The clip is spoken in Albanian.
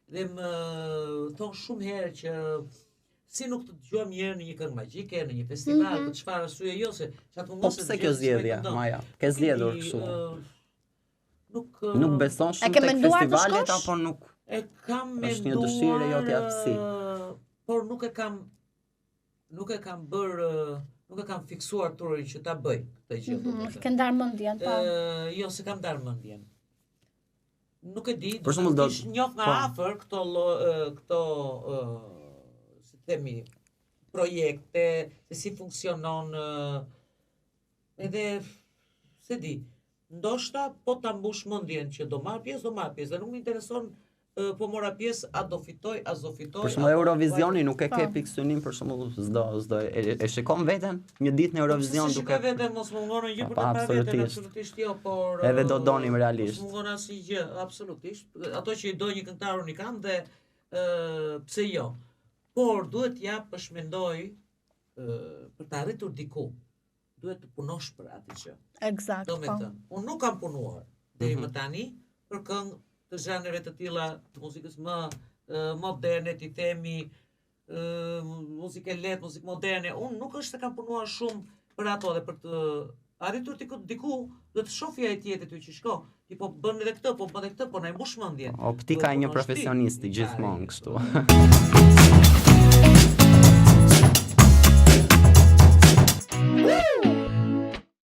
Dhe më thonë shumë herë që si nuk të dëgjojmë njërë në një këngë magjike, në një festival, për çfarë arsye jo, se çatë Po pse kjo zgjedhje, Maja? Ke zgjedhur kështu? Nuk beson shumë tek festivalet apo nuk? E kam menduar, është një dëshirë jote aftësi. Por nuk e kam bërë, nuk e kam fiksuar turin që ta bëj këtë gjë. Ke ndarë mendjen, po. Jo, se kam ndarë mendjen. Nuk e di, për shembull do të njoh nga afër këto si themi projekte, se si funksionon edhe se di. Ndoshta po ta mbush mendjen që do marr pjesë, dhe nuk më intereson po mora pjesë, a do fitoj, as do fitoj. Për shembull Eurovisioni nuk e ke fiksionin, për shembull s'do e shikon veten një ditë në Eurovision duke. Shikoj veten, mos më ngonë gjë për të parë veten, absolutisht jo, por edhe do donim realisht. Mos më ngonë asnjë gjë, absolutisht. Ato që i do një këngëtar unikan dhe pse jo. Por duhet ja përshmendoj për të arritur diku. Duhet të punosh për atë gjë. Eksakt. Domethënë, unë nuk kam punuar deri më tani për këngë të zhanreve të tilla të muzikës më moderne, ti themi muzikë lehtë, muzikë moderne. Unë nuk është se kam punuar shumë për ato dhe për të arritur diku, do të shohja e tjetër ty që shko. Ti po bën edhe këtë, po bën edhe këtë, po na i mbush mendjen. Optika e një profesionisti gjithmonë kështu.